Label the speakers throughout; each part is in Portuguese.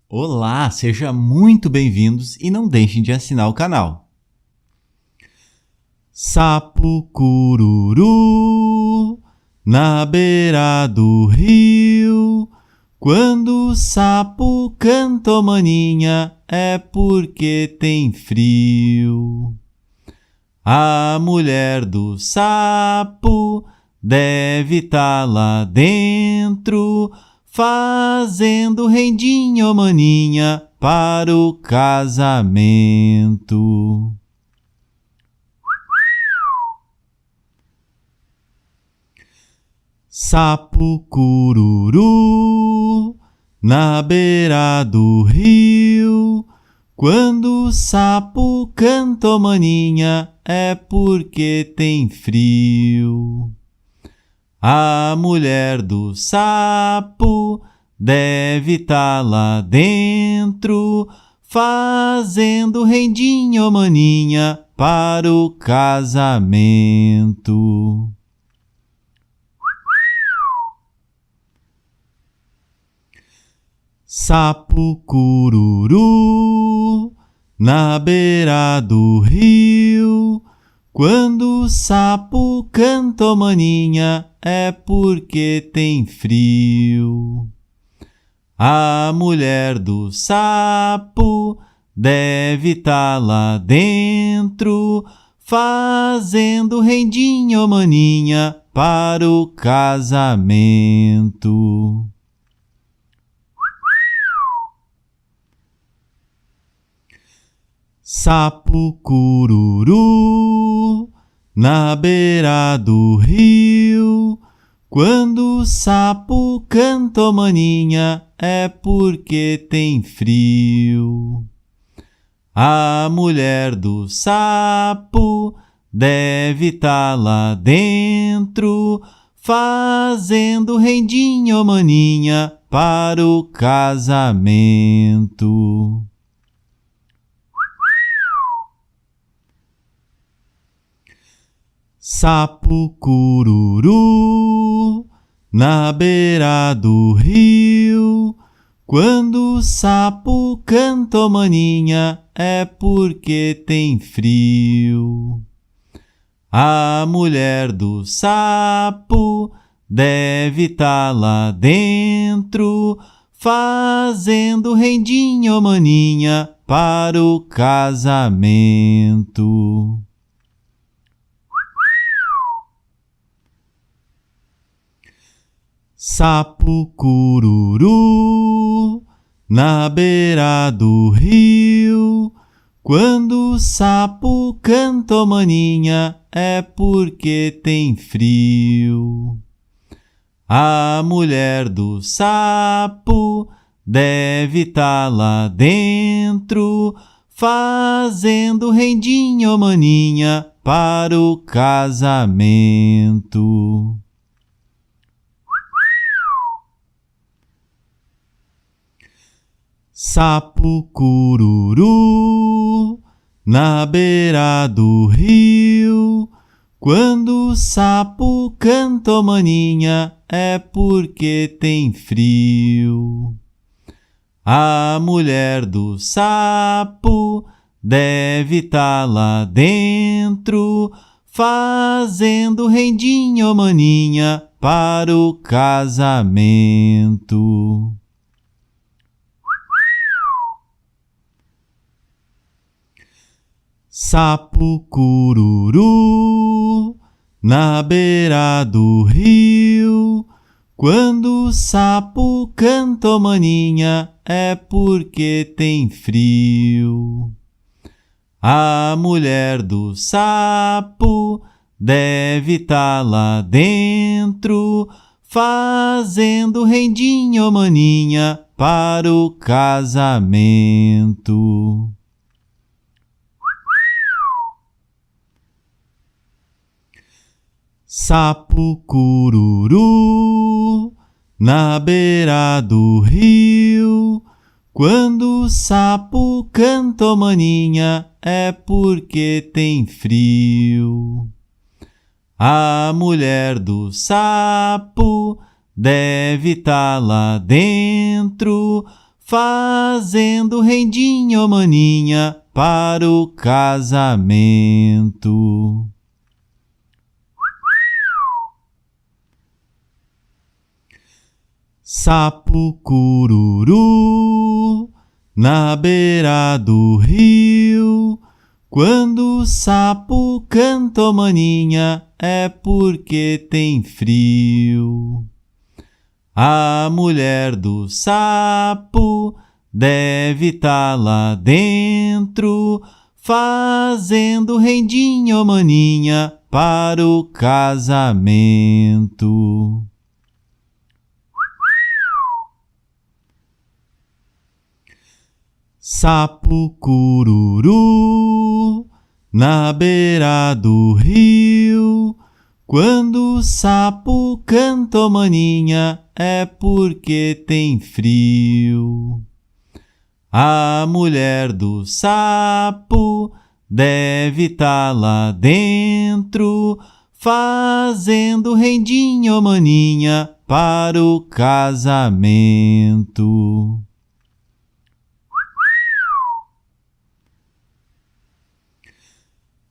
Speaker 1: Olá, seja muito bem-vindos e não deixem de assinar o canal. Sapo cururu na beira do rio. Quando o sapo canta, ô maninha, é porque tem frio. A mulher do sapo deve tá lá dentro, fazendo rendinha, ô maninha, para o casamento. Sapo cururu na beira do rio. Quando o sapo canta, ô maninha, é porque tem frio. A mulher do sapo deve tá lá dentro, fazendo rendinha, ô maninha, para o casamento. Sapo cururu na beira do rio. Quando o sapo canta, ô maninha, é porque tem frio. A mulher do sapo deve tá lá dentro, fazendo rendinha, ô maninha, para o casamento. Sapo cururu na beira do rio. Quando o sapo canta, ô maninha, é porque tem frio. A mulher do sapo deve tá lá dentro, fazendo rendinha, ô maninha, para o casamento. Sapo cururu na beira do rio. Quando o sapo canta, ô maninha, é porque tem frio. A mulher do sapo deve tá lá dentro, fazendo rendinha, ô maninha, para o casamento. Sapo cururu na beira do rio. Quando o sapo canta, ô maninha, é porque tem frio. A mulher do sapo deve tá lá dentro, fazendo rendinha, ô maninha, para o casamento. Sapo cururu na beira do rio. Quando o sapo canta, ô maninha, é porque tem frio. A mulher do sapo deve tá lá dentro, fazendo rendinha, ô maninha, para o casamento. Sapo cururu na beira do rio. Quando o sapo canta, ô maninha, é porque tem frio. A mulher do sapo deve tá lá dentro, fazendo rendinha, ô maninha, para o casamento. Sapo cururu na beira do rio. Quando o sapo canta, ô maninha, é porque tem frio. A mulher do sapo deve tá lá dentro, fazendo rendinho, maninha, para o casamento. Sapo cururu na beira do rio. Quando o sapo canta, maninha, é porque tem frio. A mulher do sapo deve tá lá dentro, fazendo rendinho, maninha, para o casamento. Sapo cururu na beira do rio. Quando o sapo canta, maninha, é porque tem frio. A mulher do sapo deve tá lá dentro, fazendo rendinho, maninha, para o casamento.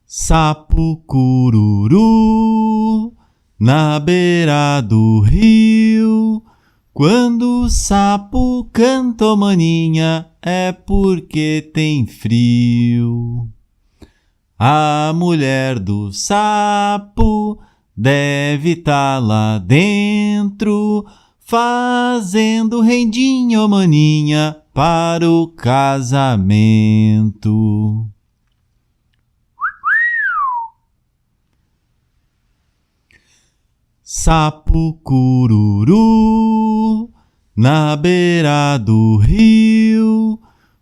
Speaker 1: Sapo cururu na beira do rio. Quando o sapo canta, maninha, é porque tem frio. A mulher do sapo deve tá lá dentro, fazendo rendinho, maninha, para o casamento. Sapo cururu na beira do rio.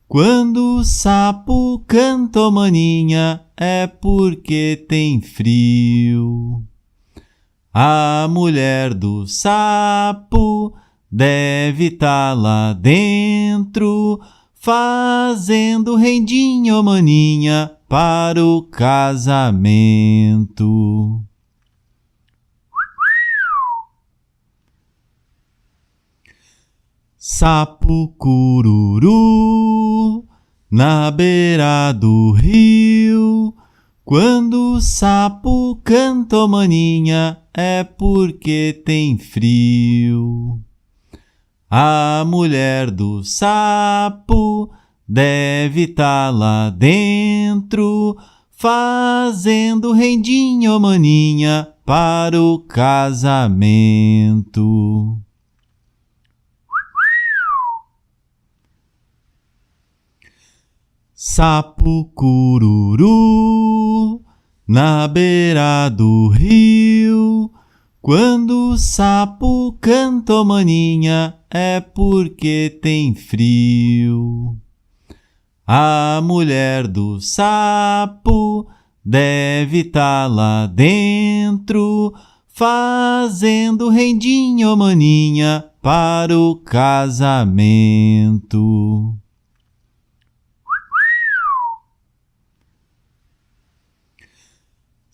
Speaker 1: Quando o sapo canta, maninha, é porque tem frio. A mulher do sapo deve tá lá dentro, fazendo rendinho, maninha, para o casamento. Sapo cururu na beira do rio. Quando o sapo canta, maninha, é porque tem frio. A mulher do sapo deve tá lá dentro, fazendo rendinho, maninha, para o casamento. Sapo cururu na beira do rio. Quando o sapo canta, maninha, é porque tem frio. A mulher do sapo deve tá lá dentro, fazendo rendinho, maninha, para o casamento.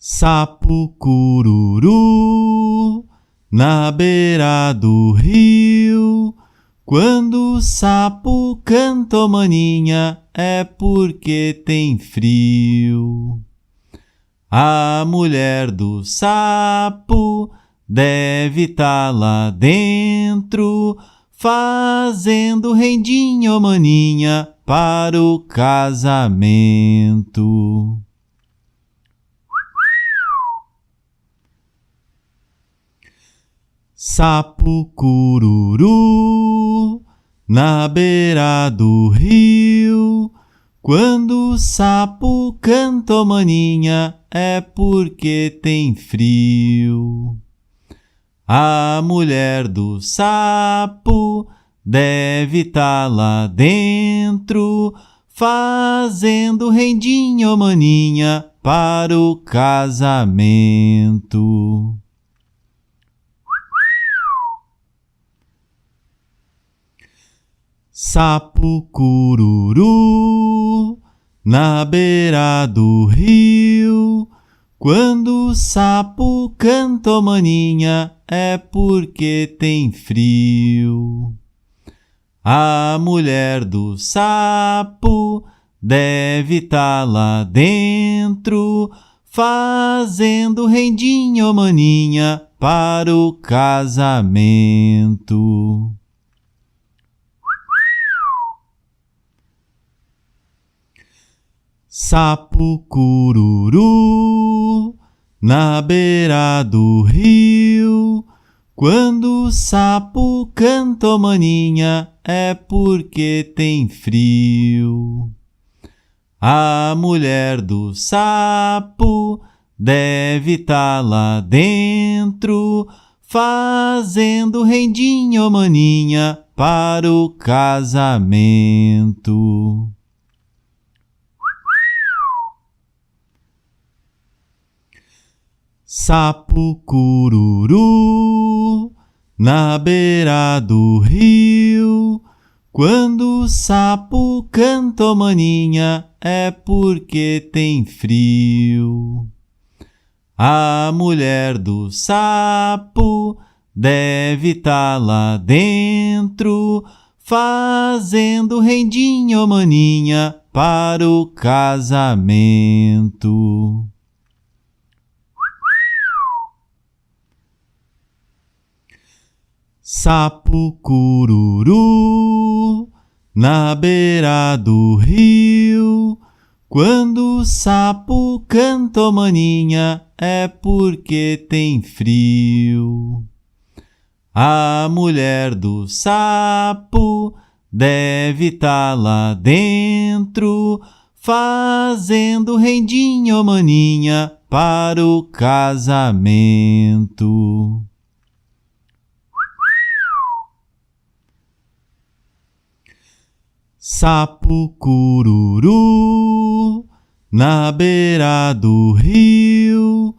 Speaker 1: Sapo cururu na beira do rio. Quando o sapo canta, maninha, é porque tem frio. A mulher do sapo deve tá lá dentro, fazendo rendinho, maninha, para o casamento. Sapo cururu na beira do rio. Quando o sapo canta, maninha, é porque tem frio. A mulher do sapo deve tá lá dentro, fazendo rendinho, maninha, para o casamento. Sapo cururu na beira do rio. Quando o sapo canta, maninha, é porque tem frio. A mulher do sapo deve estar lá dentro, fazendo rendinha, ô maninha, para o casamento. Sapo cururu na beira do rio, quando o sapo canta, ô maninha, é porque tem frio. A mulher do sapo deve estar lá dentro, fazendo rendinha, ô maninha, para o casamento. Sapo cururu na beira do rio, quando o sapo canta, ô maninha, é porque tem frio. A mulher do sapo deve estar lá dentro, fazendo rendinha, ô maninha, para o casamento. Sapo cururu na beira do rio, quando o sapo canta, ô maninha, é porque tem frio. A mulher do sapo deve estar lá dentro, fazendo rendinha, ô maninha, para o casamento. Sapo cururu na beira do rio,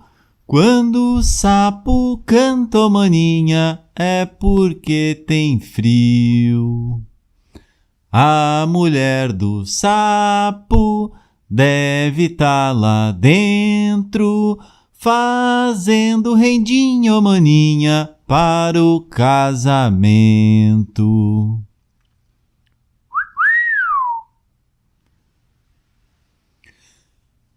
Speaker 1: quando o sapo canta, ô maninha, é porque tem frio. A mulher do sapo deve estar lá dentro, fazendo rendinha, ô maninha, para o casamento.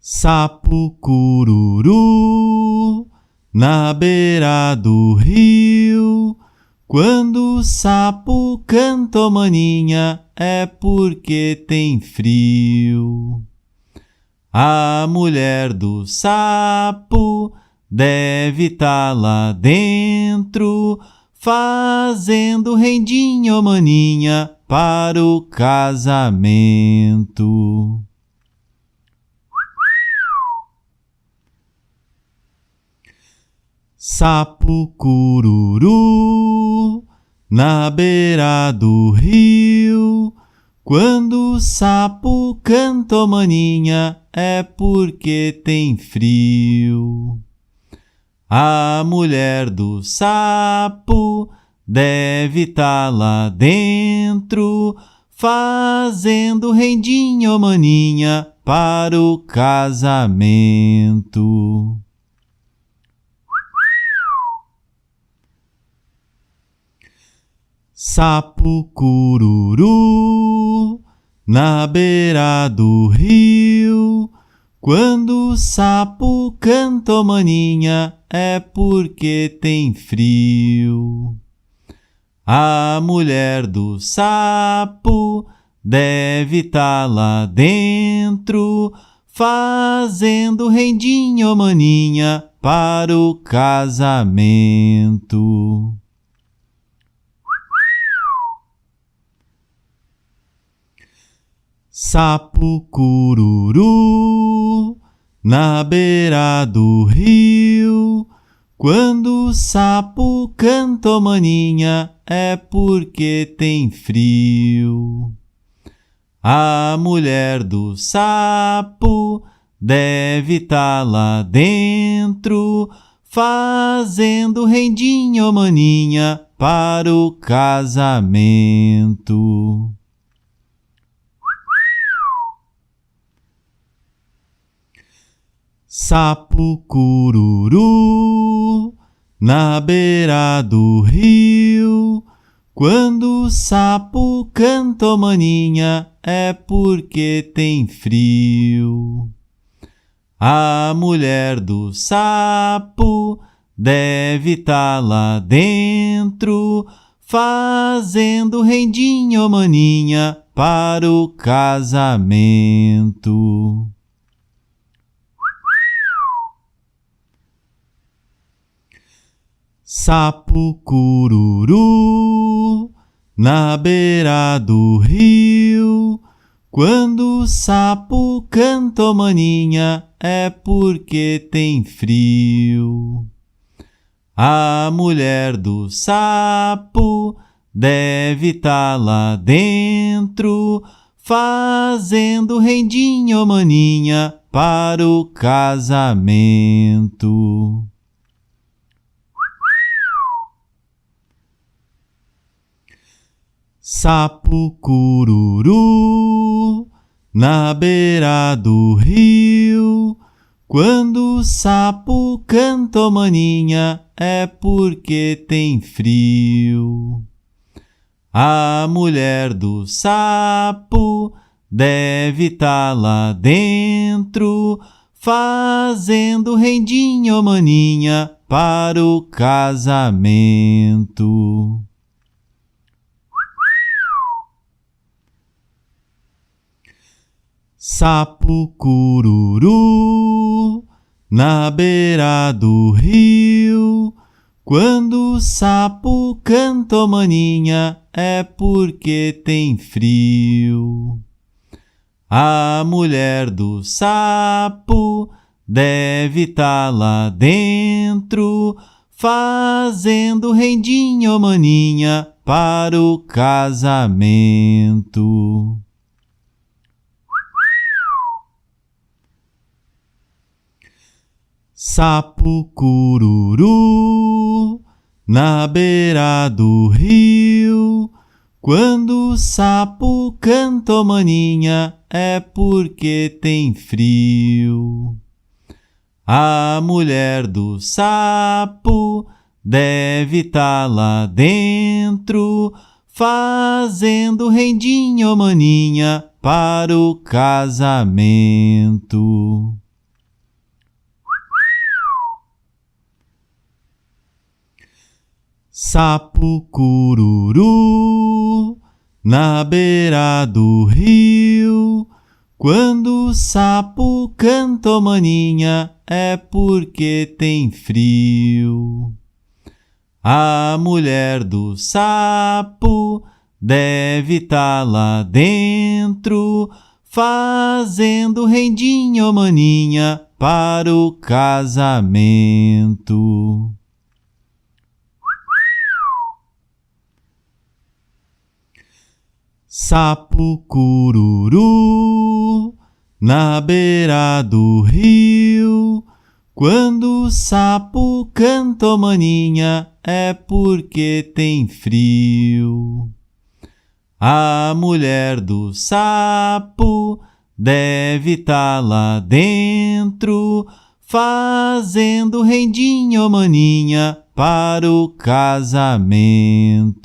Speaker 1: Sapo cururu na beira do rio, quando o sapo canta, ô maninha, é porque tem frio. A mulher do sapo deve estar lá dentro, fazendo rendinha, ô maninha, para o casamento. Sapo cururu na beira do rio, quando o sapo canta, ô maninha, é porque tem frio. A mulher do sapo deve estar lá dentro, fazendo rendinha, ô maninha, para o casamento. Sapo cururu na beira do rio, quando o sapo canta, ô maninha, é porque tem frio. A mulher do sapo deve estar lá dentro, fazendo rendinha, ô maninha, para o casamento. Sapo cururu na beira do rio, quando o sapo canta, ô maninha, é porque tem frio. A mulher do sapo deve estar lá dentro, fazendo rendinha, ô maninha, para o casamento. Sapo cururu na beira do rio, Quando o sapo canta, ô maninha, é porque tem frio. A mulher do sapo deve tá lá dentro, fazendo rendinha, ô maninha, para o casamento. Sapo cururu na beira do rio. Quando o sapo canta, ô maninha, é porque tem frio. A mulher do sapo deve tá lá dentro, fazendo rendinha, ô maninha, para o casamento. Sapo cururu na beira do rio. Quando o sapo canta, ô maninha, é porque tem frio. A mulher do sapo deve tá lá dentro, fazendo rendinha, ô maninha, para o casamento. Sapo cururu na beira do rio. Quando o sapo canta, ô maninha, é porque tem frio. A mulher do sapo deve tá lá dentro, fazendo rendinha, ô maninha, para o casamento. Sapo cururu na beira do rio. Quando o sapo canta, ô maninha, é porque tem frio. A mulher do sapo deve tá lá dentro, fazendo rendinha, ô maninha, para o casamento. Sapo cururu na beira do rio. Quando o sapo canta, ô maninha, é porque tem frio. A mulher do sapo deve tá lá dentro, fazendo rendinha, ô maninha, para o casamento. Sapo cururu na beira do rio. Quando o sapo canta, ô maninha, é porque tem frio. A mulher do sapo deve tá lá dentro, fazendo rendinha, ô maninha, para o casamento.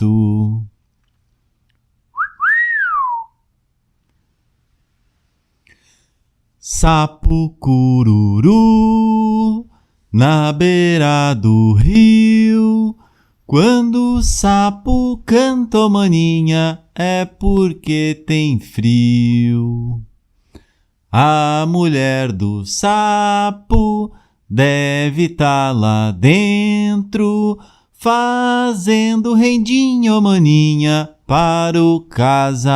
Speaker 1: Sapo cururu na beira do rio. Quando o sapo canta, ô maninha, é porque tem frio. A mulher do sapo deve tá lá dentro, fazendo rendinha, ô maninha, para o casamento.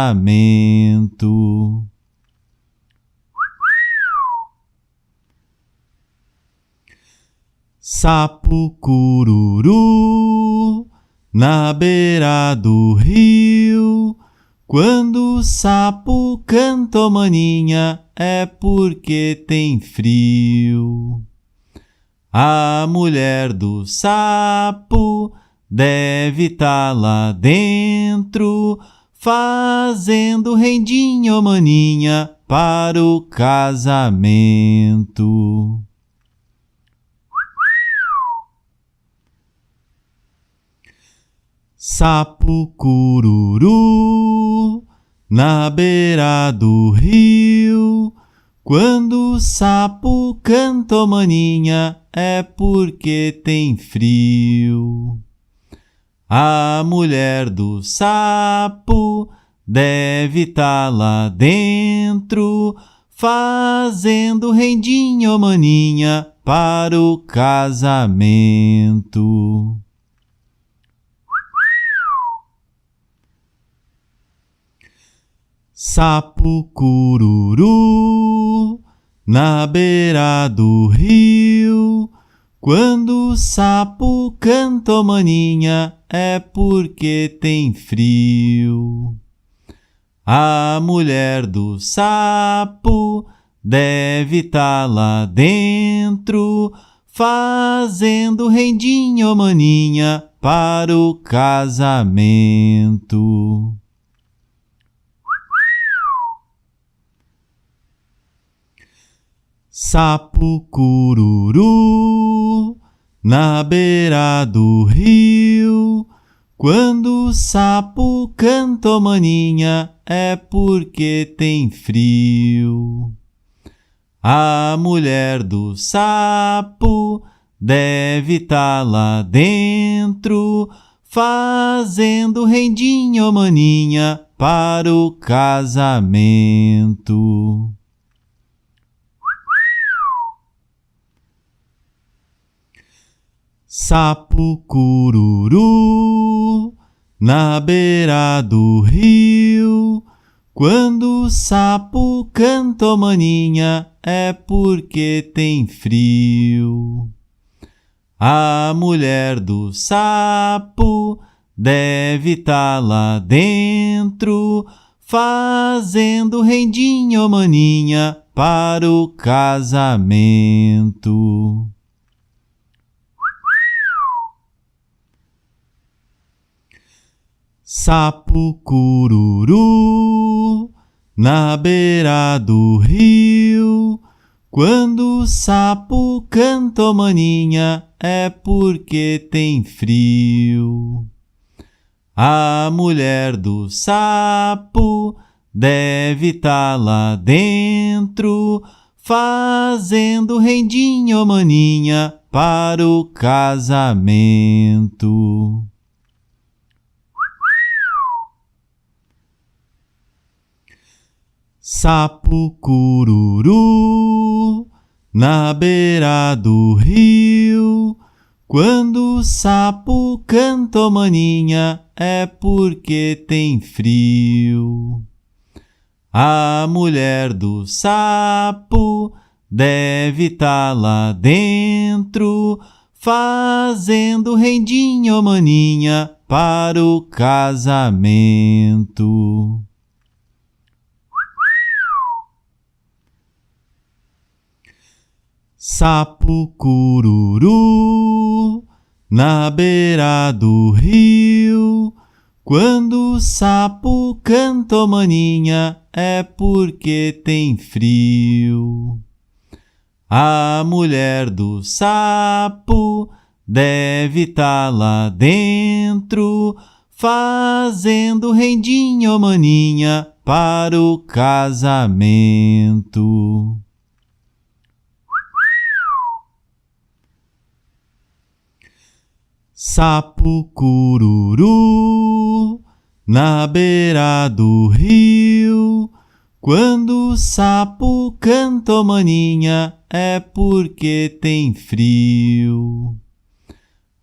Speaker 1: Sapo cururu na beira do rio. Quando o sapo canta, ô maninha, é porque tem frio. A mulher do sapo deve tá lá dentro, fazendo rendinha, ô maninha, para o casamento. Sapo cururu na beira do rio. Quando o sapo canta, ô maninha, é porque tem frio. A mulher do sapo deve tá lá dentro, fazendo rendinha, ô maninha, para o casamento. Sapo cururu na beira do rio. Quando o sapo canta, ô maninha, é porque tem frio. A mulher do sapo deve tá lá dentro, fazendo rendinha, ô maninha, para o casamento. Sapo cururu na beira do rio. Quando o sapo canta, ô maninha, é porque tem frio. A mulher do sapo deve tá lá dentro, fazendo rendinha, ô maninha, para o casamento. Sapo cururu na beira do rio. Quando o sapo canta, ô maninha, é porque tem frio. A mulher do sapo deve tá lá dentro, fazendo rendinha, ô maninha, para o casamento. Sapo cururu na beira do rio. Quando o sapo canta, ô maninha, é porque tem frio. A mulher do sapo deve tá lá dentro, fazendo rendinha, ô maninha, para o casamento. Sapo cururu na beira do rio. Quando o sapo canta, ô maninha, é porque tem frio. A mulher do sapo deve tá lá dentro, fazendo rendinha, ô maninha, para o casamento. Sapo cururu na beira do rio. Quando o sapo canta, ô maninha, é porque tem frio. A mulher do sapo deve tá lá dentro, fazendo rendinha, ô maninha, para o casamento. Sapo cururu na beira do rio. Quando o sapo canta, ô maninha, é porque tem frio.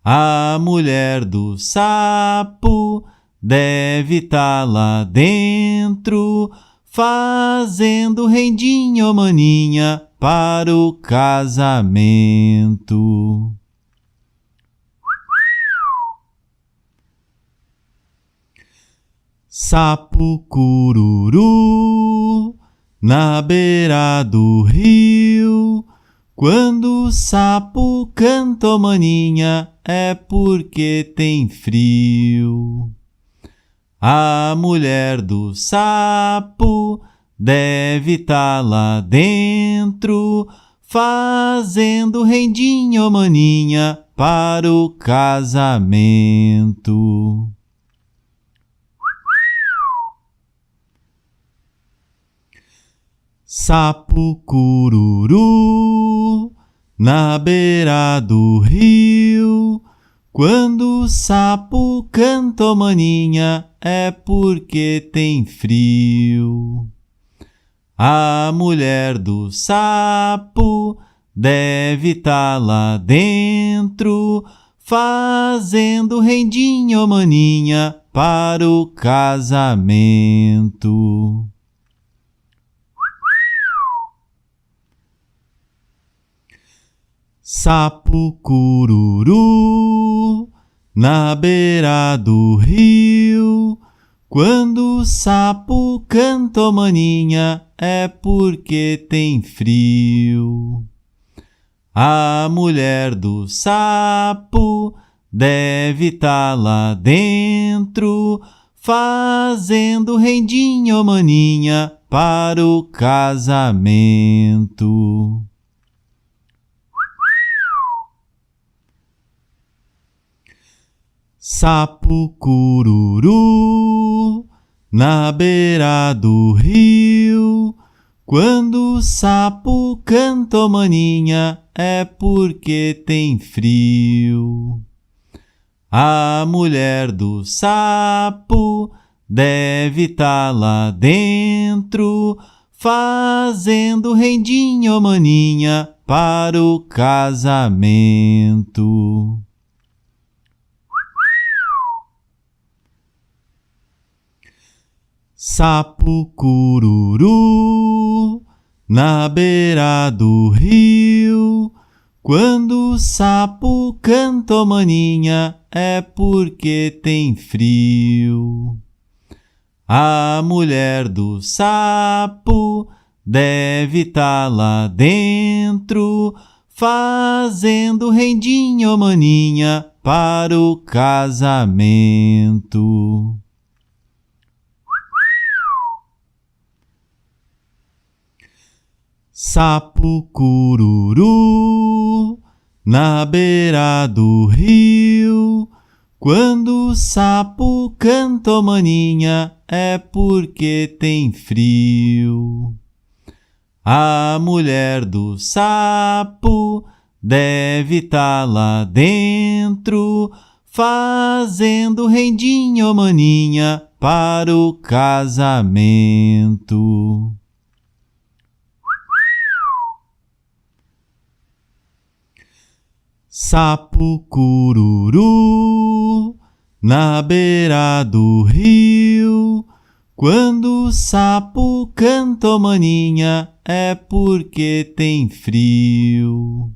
Speaker 1: A mulher do sapo deve tá lá dentro, fazendo rendinha, ô maninha, para o casamento. Sapo cururu na beira do rio. Quando o sapo canta, ô maninha, é porque tem frio. A mulher do sapo deve tá lá dentro, fazendo rendinha, ô maninha, para o casamento. Sapo cururu na beira do rio. Quando o sapo canta, ô maninha, é porque tem frio. A mulher do sapo deve tá lá dentro, fazendo rendinha, ô maninha, para o casamento. Sapo cururu na beira do rio. Quando o sapo canta, ô maninha, é porque tem frio. A mulher do sapo deve tá lá dentro, fazendo rendinha, ô maninha, para o casamento. Sapo cururu na beira do rio. Quando o sapo canta, ô maninha, é porque tem frio. A mulher do sapo deve tá lá dentro, fazendo rendinha, ô maninha, para o casamento. Sapo cururu na beira do rio. Quando o sapo canta, ô maninha, é porque tem frio. A mulher do sapo deve tá lá dentro, fazendo rendinha, ô maninha, para o casamento. Sapo cururu na beira do rio. Quando o sapo canta, ô maninha, é porque tem frio. A mulher do sapo deve tá lá dentro, fazendo rendinha, ô maninha, para o casamento. Sapo cururu na beira do rio. Quando o sapo canta, ô maninha, é porque tem frio.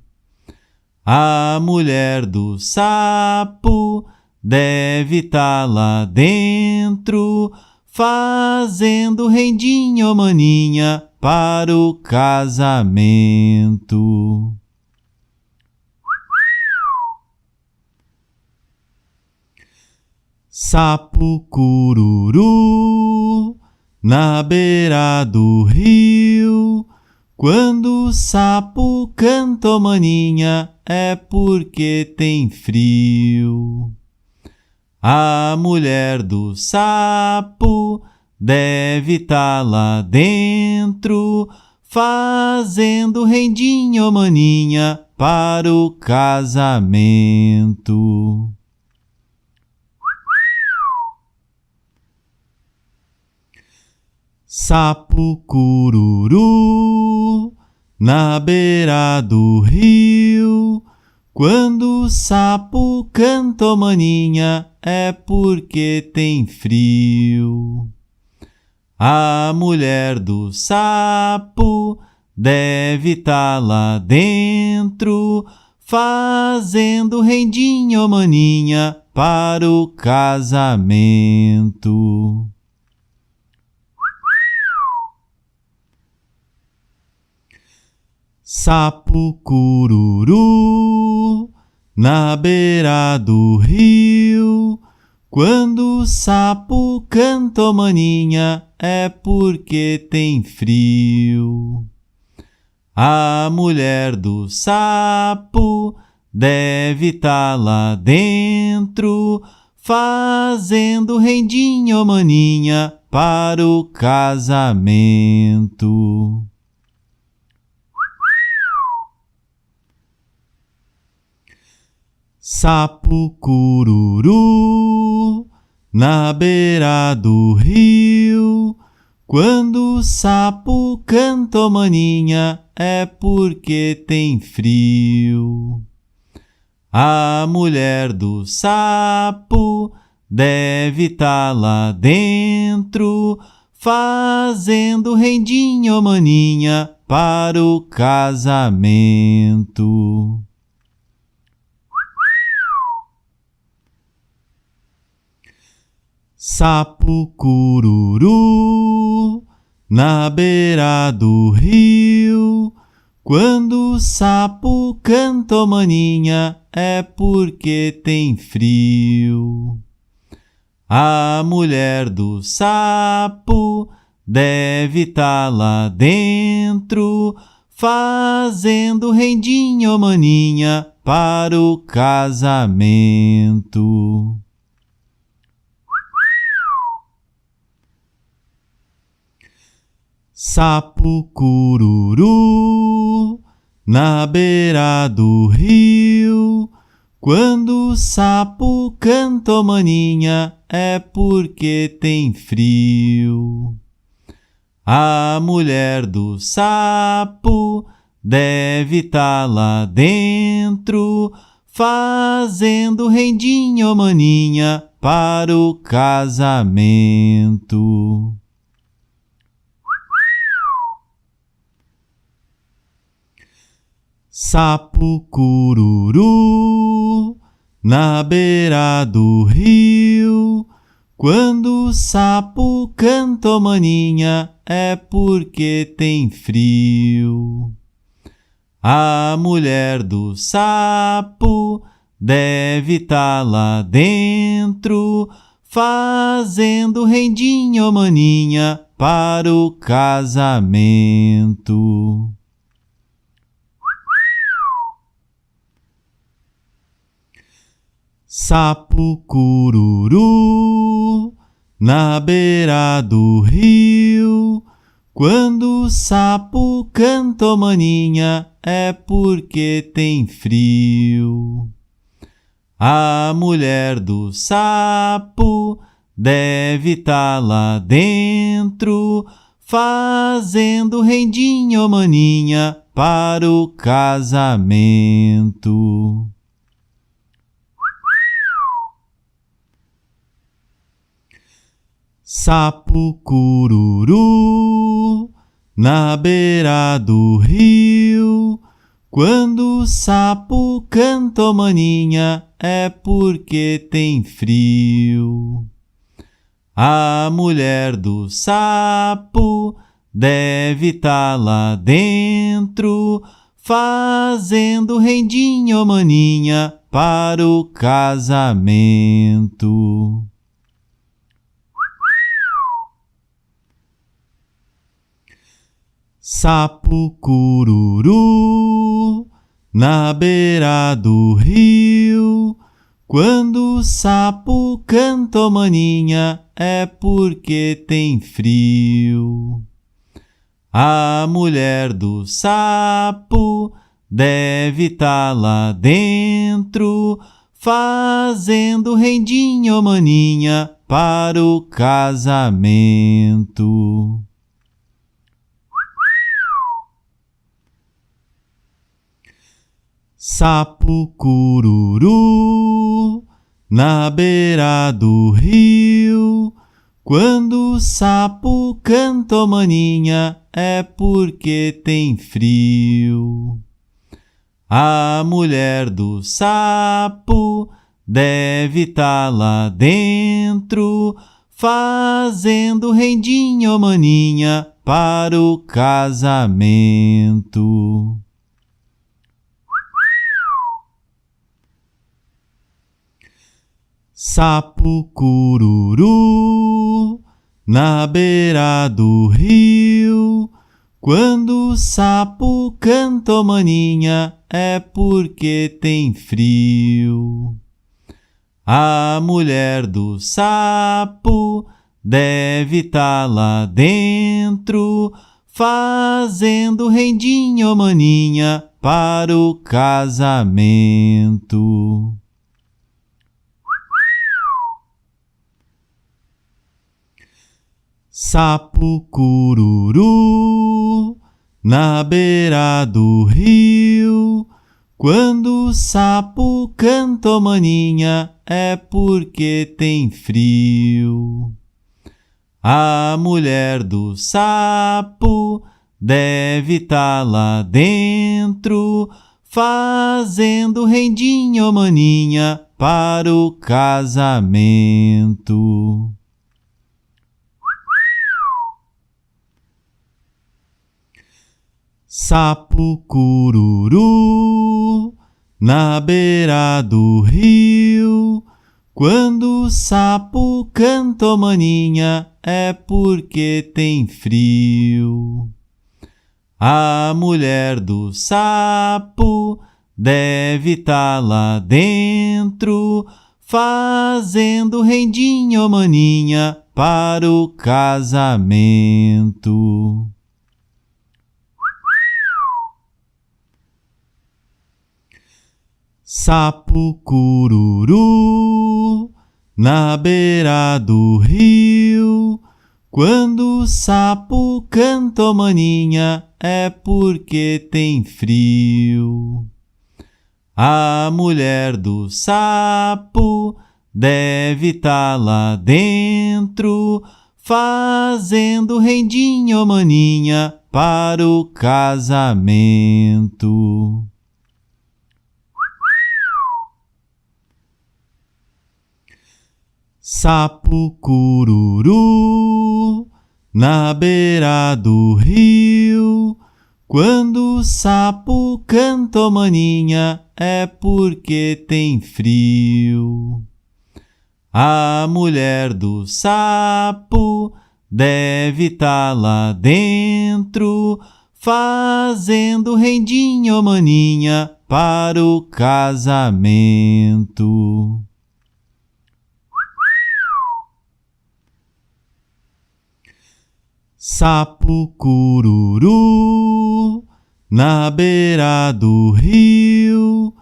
Speaker 1: A mulher do sapo deve tá lá dentro, fazendo rendinha, ô maninha, para o casamento. Sapo cururu na beira do rio. Quando o sapo canta, ô maninha, é porque tem frio. A mulher do sapo deve tá lá dentro, fazendo rendinha, ô maninha, para o casamento. Sapo cururu na beira do rio. Quando o sapo canta, ô maninha, é porque tem frio. A mulher do sapo deve tá lá dentro, fazendo rendinha, ô maninha, para o casamento. Sapo cururu na beira do rio. Quando o sapo canta, ô maninha, é porque tem frio. A mulher do sapo deve tá lá dentro, fazendo rendinha, ô maninha, para o casamento. Sapo cururu na beira do rio. Quando o sapo canta, ô maninha, é porque tem frio. A mulher do sapo deve tá lá dentro, fazendo rendinha, ô maninha, para o casamento. Sapo cururu na beira do rio. Quando o sapo canta, ô maninha, é porque tem frio. A mulher do sapo deve tá lá dentro, fazendo rendinha, ô maninha, para o casamento. Sapo cururu na beira do rio. Quando o sapo canta, ô maninha, é porque tem frio. A mulher do sapo deve tá lá dentro, fazendo rendinha, ô maninha, para o casamento. Sapo cururu na beira do rio. Quando o sapo canta, ô maninha, é porque tem frio. A mulher do sapo deve tá lá dentro, fazendo rendinha, ô maninha, para o casamento. Sapo cururu na beira do rio. Quando o sapo canta, ô maninha, é porque tem frio. A mulher do sapo deve tá lá dentro, fazendo rendinha, ô maninha, para o casamento. Sapo cururu na beira do rio. Quando o sapo canta, ô maninha, é porque tem frio. A mulher do sapo deve tá lá dentro, fazendo rendinha, ô maninha, para o casamento. Sapo cururu na beira do rio. Quando o sapo canta, ô maninha, é porque tem frio. A mulher do sapo deve tá lá dentro, fazendo rendinha, ô maninha, para o casamento. Sapo cururu na beira do rio. Quando o sapo canta, ô maninha, é porque tem frio. A mulher do sapo deve tá lá dentro, fazendo rendinha, ô maninha, para o casamento. Sapo cururu na beira do rio. Quando o sapo canta, ô maninha, é porque tem frio. A mulher do sapo deve tá lá dentro, fazendo rendinha, ô maninha, para o casamento. Sapo cururu na beira do rio. Quando o sapo canta, ô maninha, é porque tem frio. A mulher do sapo deve tá lá dentro, fazendo rendinha, ô maninha, para o casamento. Sapo cururu na beira do rio. Quando o sapo canta, ô maninha, é porque tem frio. A mulher do sapo deve tá lá dentro, fazendo rendinha, ô maninha, para o casamento. Sapo cururu na beira do rio. Quando o sapo canta, ô maninha, é porque tem frio. A mulher do sapo deve tá lá dentro, fazendo rendinha, ô maninha, para o casamento. Sapo cururu na beira do rio. Quando o sapo canta, ô maninha, é porque tem frio. A mulher do sapo deve tá lá dentro, fazendo rendinha, ô maninha, para o casamento. Sapo cururu na beira do rio.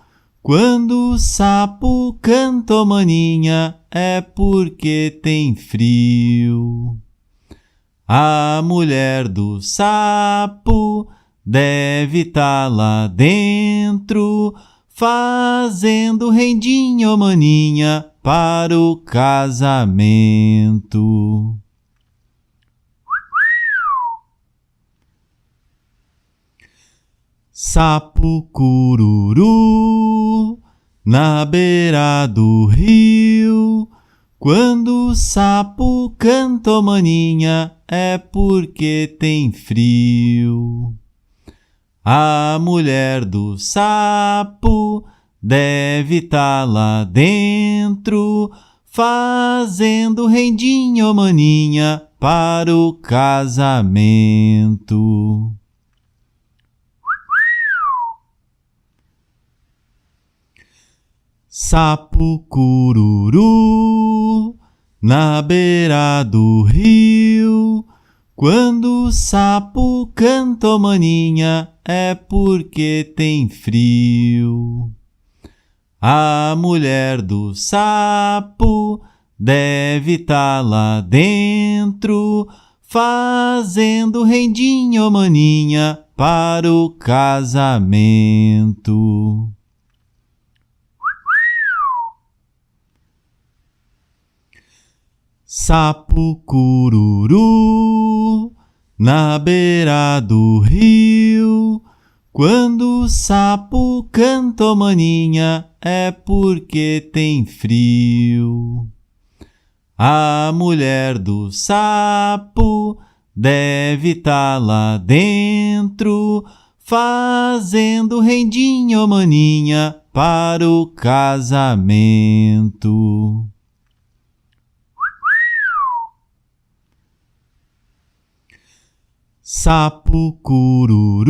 Speaker 1: Quando o sapo canta, ô maninha, é porque tem frio. A mulher do sapo deve tá lá dentro, fazendo rendinha, ô maninha, para o casamento. Sapo cururu na beira do rio. Quando o sapo canta, ô maninha, é porque tem frio. A mulher do sapo deve tá lá dentro, fazendo rendinha, ô maninha, para o casamento. Sapo cururu na beira do rio. Quando o sapo canta, ô maninha, é porque tem frio. A mulher do sapo deve tá lá dentro, fazendo rendinha, ô maninha, para o casamento. Sapo cururu na beira do rio. Quando o sapo canta, ô maninha, é porque tem frio. A mulher do sapo deve tá lá dentro, fazendo rendinha, ô maninha, para o casamento. Sapo cururu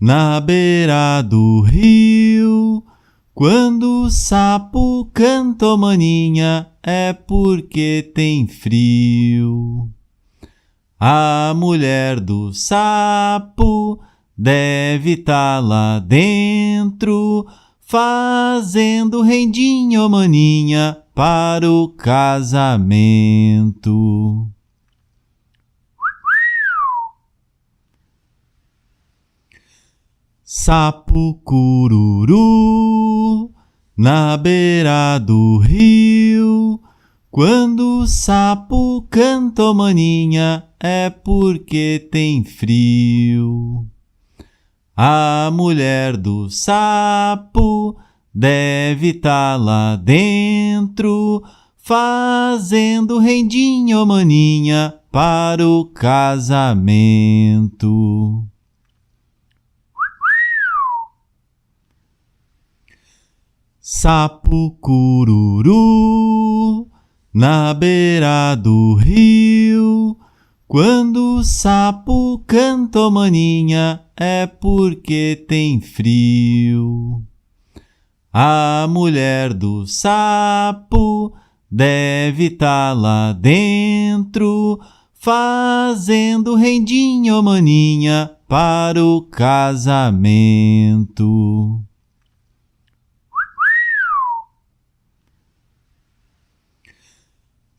Speaker 1: na beira do rio. Quando o sapo canta, ô maninha, é porque tem frio. A mulher do sapo deve tá lá dentro, fazendo rendinha, ô maninha, para o casamento. Sapo cururu na beira do rio. Quando o sapo canta, ô maninha, é porque tem frio. A mulher do sapo deve tá lá dentro, fazendo rendinha, ô maninha, para o casamento. Sapo cururu na beira do rio. Quando o sapo canta, ô maninha, é porque tem frio. A mulher do sapo deve tá lá dentro, fazendo rendinha, ô maninha, para o casamento.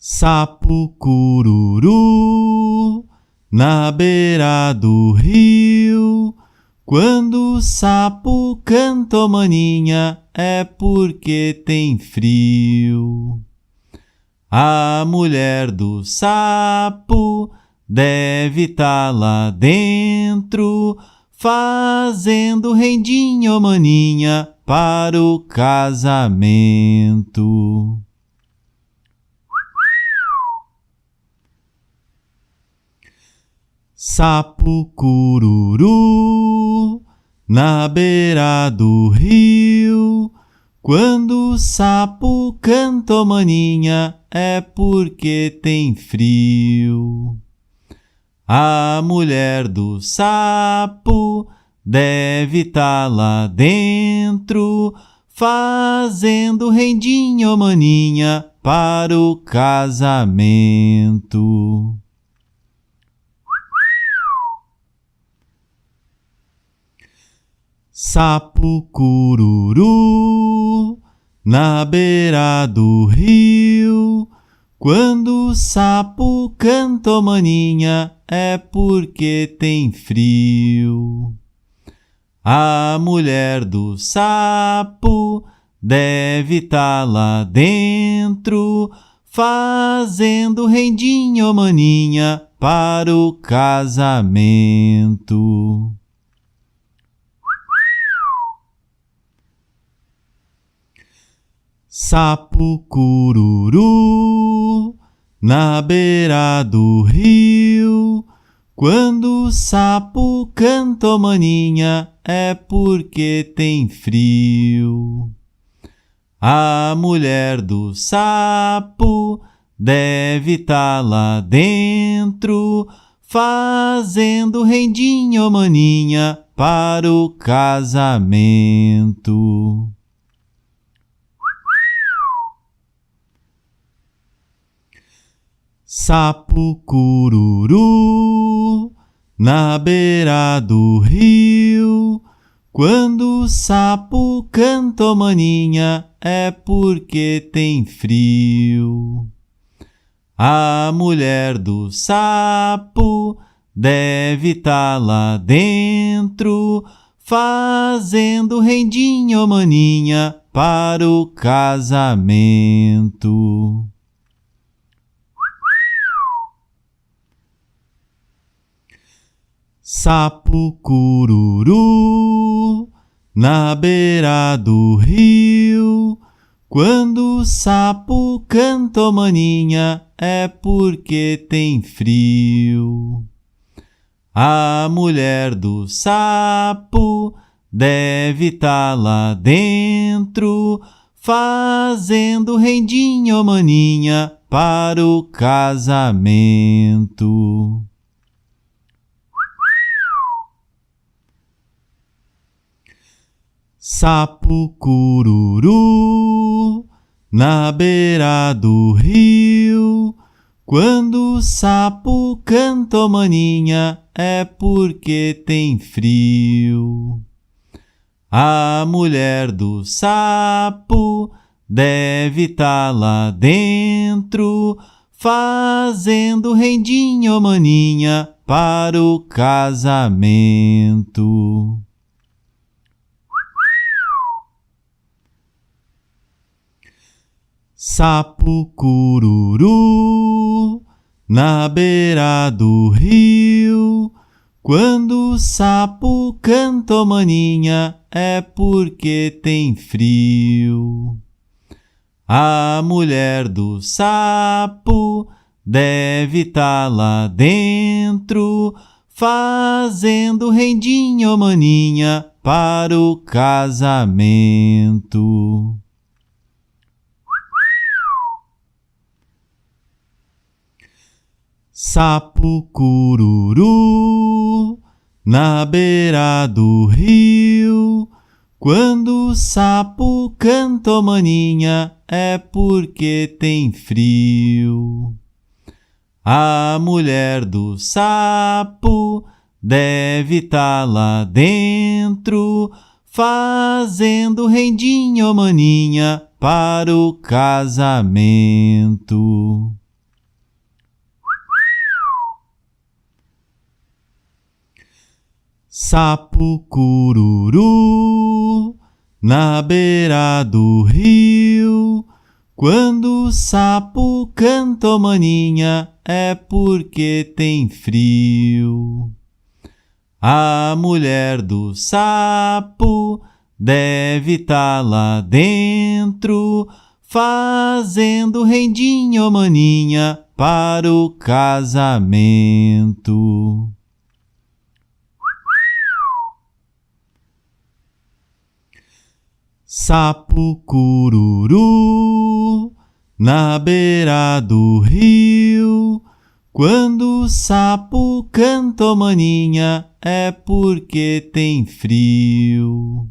Speaker 1: Sapo cururu na beira do rio. Quando o sapo canta, ô maninha, é porque tem frio. A mulher do sapo deve tá lá dentro, fazendo rendinha, ô maninha, para o casamento. Sapo cururu na beira do rio. Quando o sapo canta, ô maninha, é porque tem frio. A mulher do sapo deve tá lá dentro, fazendo rendinha, ô maninha, para o casamento. Sapo cururu na beira do rio. Quando o sapo canta, ô maninha, é porque tem frio. A mulher do sapo deve tá lá dentro, fazendo rendinha, ô maninha, para o casamento. Sapo cururu na beira do rio. Quando o sapo canta, ô maninha, é porque tem frio. A mulher do sapo deve tá lá dentro, fazendo rendinha, ô maninha, para o casamento. Sapo cururu na beira do rio. Quando o sapo canta, ô maninha, é porque tem frio. A mulher do sapo deve tá lá dentro, fazendo rendinha, ô maninha, para o casamento. Sapo cururu na beira do rio. Quando o sapo canta, ô maninha, é porque tem frio. A mulher do sapo deve tá lá dentro, fazendo rendinha, ô maninha, para o casamento. Sapo cururu na beira do rio. Quando o sapo canta, ô maninha, é porque tem frio. A mulher do sapo deve tá lá dentro, fazendo rendinha, ô maninha, para o casamento. Sapo cururu na beira do rio. Quando o sapo canta, ô maninha, é porque tem frio. A mulher do sapo deve tá lá dentro, fazendo rendinha, ô maninha, para o casamento. Sapo cururu na beira do rio. Quando o sapo canta, ô maninha, é porque tem frio. A mulher do sapo deve tá lá dentro, fazendo rendinha, ô maninha, para o casamento. Sapo cururu na beira do rio. Quando o sapo canta, ô maninha, é porque tem frio. A mulher do sapo deve tá lá dentro, fazendo rendinha, ô maninha, para o casamento. Sapo cururu na beira do rio. Quando o sapo canta, ô maninha, é porque tem frio.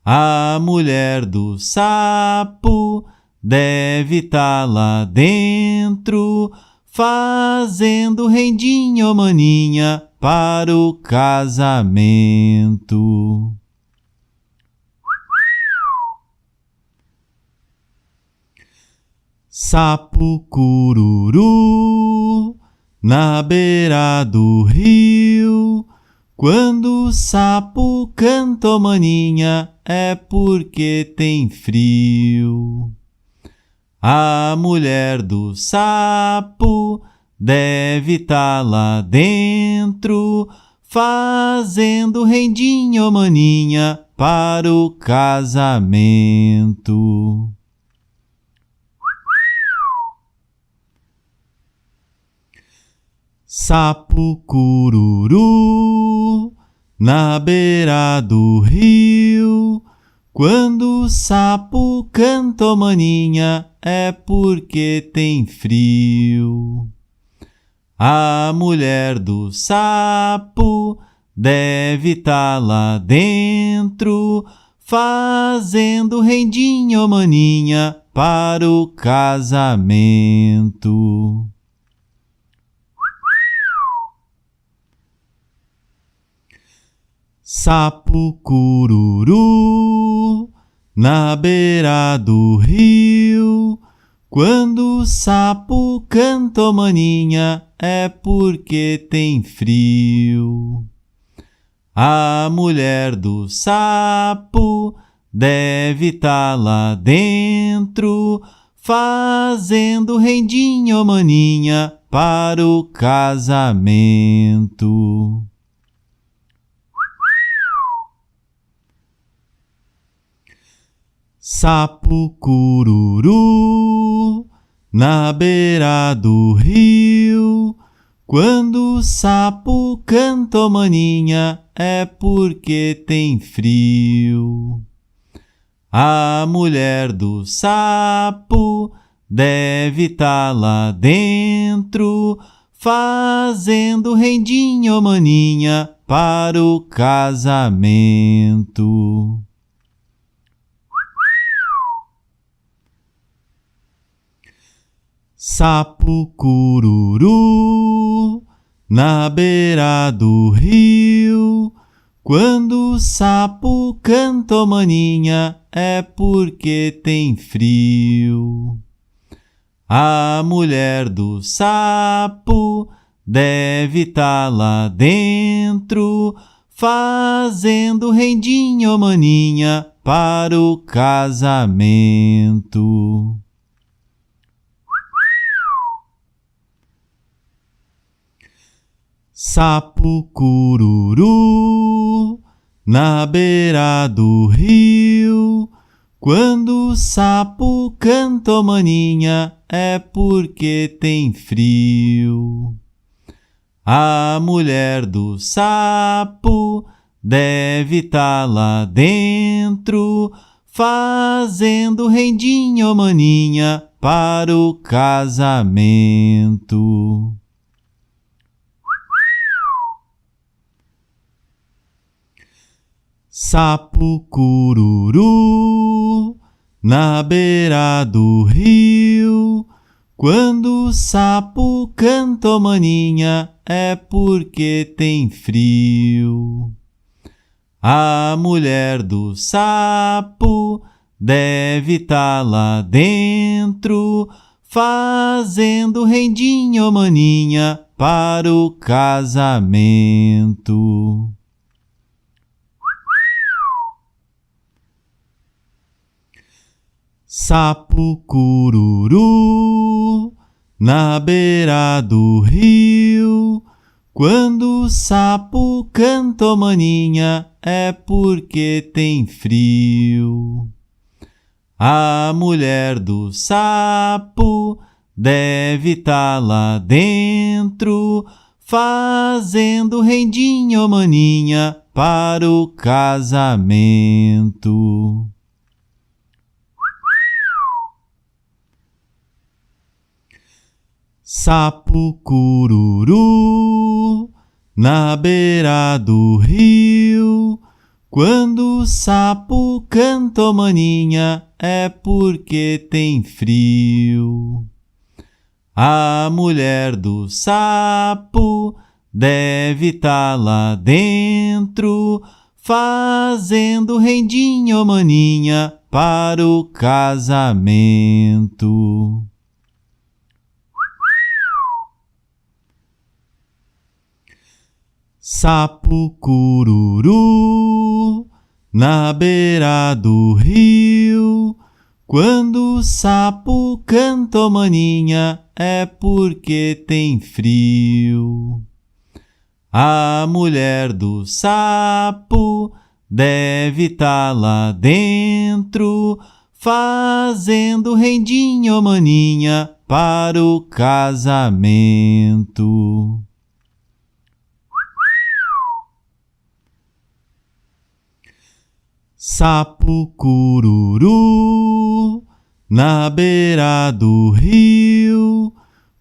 Speaker 1: A mulher do sapo deve tá lá dentro, fazendo rendinha, ô maninha, para o casamento. Sapo cururu na beira do rio. Quando o sapo canta, ô maninha, é porque tem frio. A mulher do sapo deve tá lá dentro, fazendo rendinha, ô maninha, para o casamento. Sapo cururu na beira do rio. Quando o sapo canta, ô maninha, é porque tem frio. A mulher do sapo deve tá lá dentro, fazendo rendinha, ô maninha, para o casamento. Sapo cururu na beira do rio. Quando o sapo canta, ô maninha, é porque tem frio. A mulher do sapo deve tá lá dentro, fazendo rendinha, ô maninha, para o casamento. Sapo cururu na beira do rio. Quando o sapo canta, ô maninha, é porque tem frio. A mulher do sapo deve tá lá dentro, fazendo rendinha, ô maninha, para o casamento. Sapo cururu na beira do rio. Quando o sapo canta, ô maninha, é porque tem frio. A mulher do sapo deve tá lá dentro, fazendo rendinha, ô maninha, para o casamento. Sapo cururu na beira do rio. Quando o sapo canta, ô maninha, é porque tem frio. A mulher do sapo deve tá lá dentro, fazendo rendinha, ô maninha, para o casamento. Sapo cururu na beira do rio. Quando o sapo canta, ô maninha, é porque tem frio. A mulher do sapo deve tá lá dentro, fazendo rendinha, ô maninha, para o casamento. Sapo cururu na beira do rio. Quando o sapo canta, ô maninha, é porque tem frio. A mulher do sapo deve tá lá dentro, fazendo rendinha, ô maninha, para o casamento. Sapo cururu na beira do rio. Quando o sapo canta, ô maninha, é porque tem frio. A mulher do sapo deve tá lá dentro, fazendo rendinha, ô maninha, para o casamento. Sapo cururu na beira do rio. Quando o sapo canta, ô maninha, é porque tem frio. A mulher do sapo deve tá lá dentro, fazendo rendinha, ô maninha, para o casamento. Sapo cururu na beira do rio.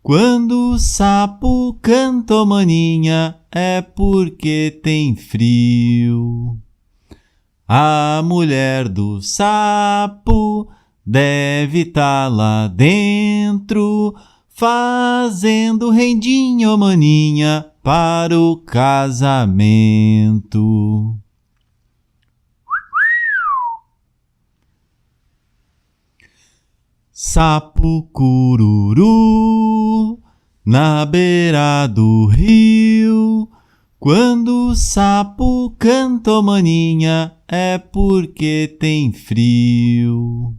Speaker 1: Quando o sapo canta, ô maninha, é porque tem frio. A mulher do sapo deve tá lá dentro, fazendo rendinha, ô maninha, para o casamento. Sapo cururu na beira do rio. Quando o sapo canta, ô maninha, é porque tem frio.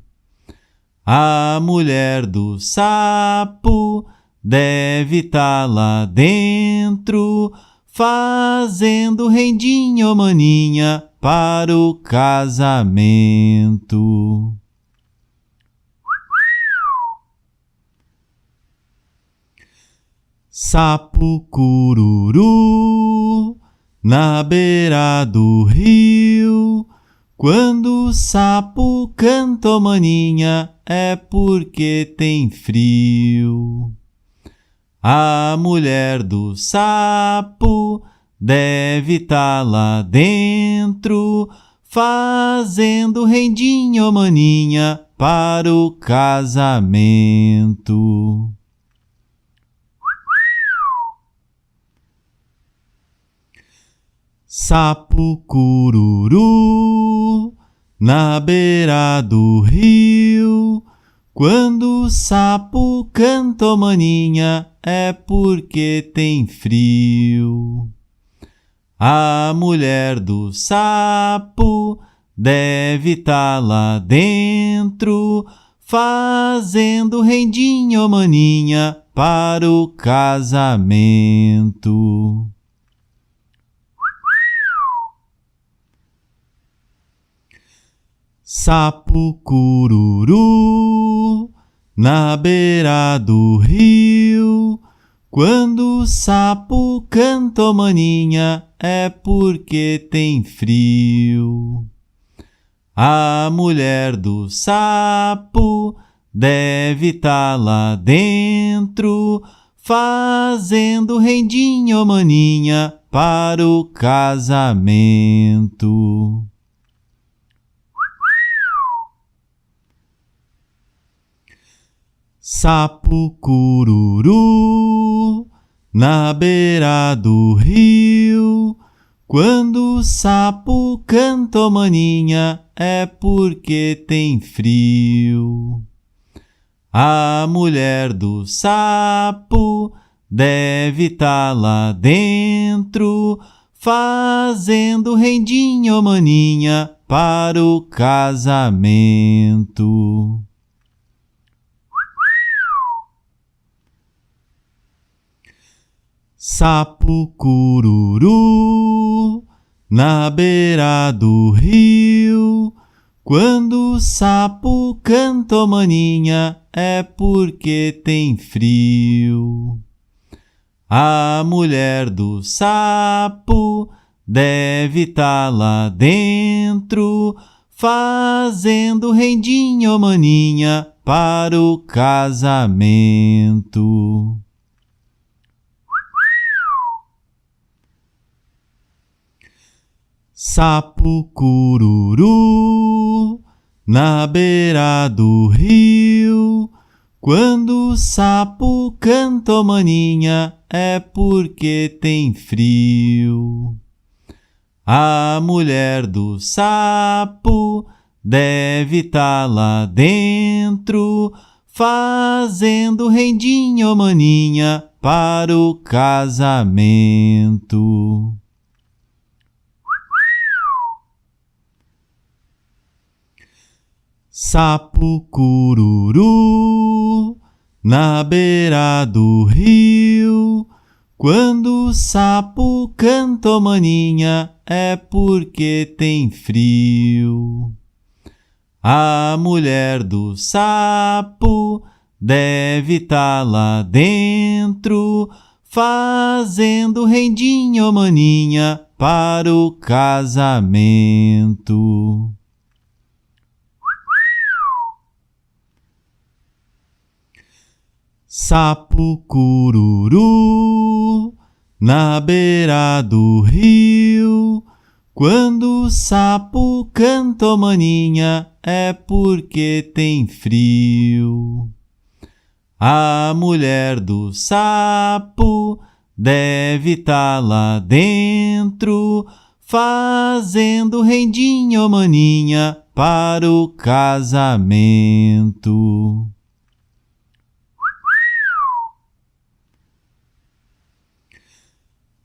Speaker 1: A mulher do sapo deve tá lá dentro, fazendo rendinha, ô maninha, para o casamento. Sapo cururu na beira do rio. Quando o sapo canta, ô maninha, é porque tem frio. A mulher do sapo deve tá lá dentro, fazendo rendinha, ô maninha, para o casamento. Sapo cururu na beira do rio. Quando o sapo canta, ô maninha, é porque tem frio. A mulher do sapo deve tá lá dentro, fazendo rendinha, ô maninha, para o casamento. Sapo cururu na beira do rio. Quando o sapo canta, ô maninha, é porque tem frio. A mulher do sapo deve tá lá dentro, fazendo rendinha, ô maninha, para o casamento. Sapo cururu na beira do rio. Quando o sapo canta, ô maninha, é porque tem frio. A mulher do sapo deve tá lá dentro, fazendo rendinha, ô maninha, para o casamento. Sapo cururu na beira do rio. Quando o sapo canta, ô maninha, é porque tem frio. A mulher do sapo deve tá lá dentro, fazendo rendinha, ô maninha, para o casamento. Sapo cururu na beira do rio. Quando o sapo canta, ô maninha, é porque tem frio. A mulher do sapo deve tá lá dentro, fazendo rendinha, ô maninha, para o casamento. Sapo cururu na beira do rio. Quando o sapo canta, ô maninha, é porque tem frio. A mulher do sapo deve tá lá dentro, fazendo rendinha, ô maninha, para o casamento. Sapo cururu na beira do rio. Quando o sapo canta, ô maninha, é porque tem frio. A mulher do sapo deve tá lá dentro, fazendo rendinha, ô maninha, para o casamento.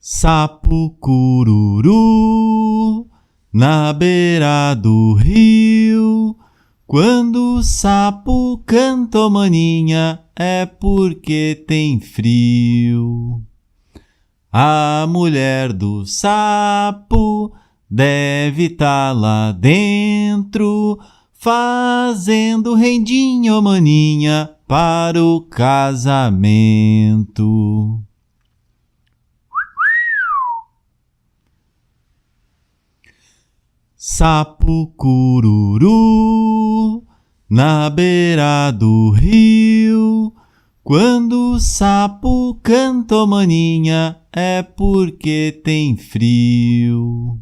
Speaker 1: Sapo cururu na beira do rio. Quando o sapo canta, ô maninha, é porque tem frio. A mulher do sapo deve tá lá dentro, fazendo rendinha, ô maninha, para o casamento. Sapo cururu na beira do rio. Quando o sapo canta, ô maninha, é porque tem frio.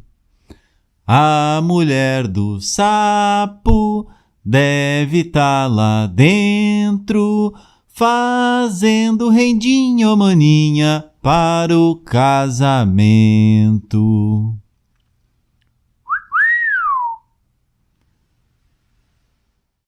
Speaker 1: A mulher do sapo deve tá lá dentro, fazendo rendinha, ô maninha, para o casamento.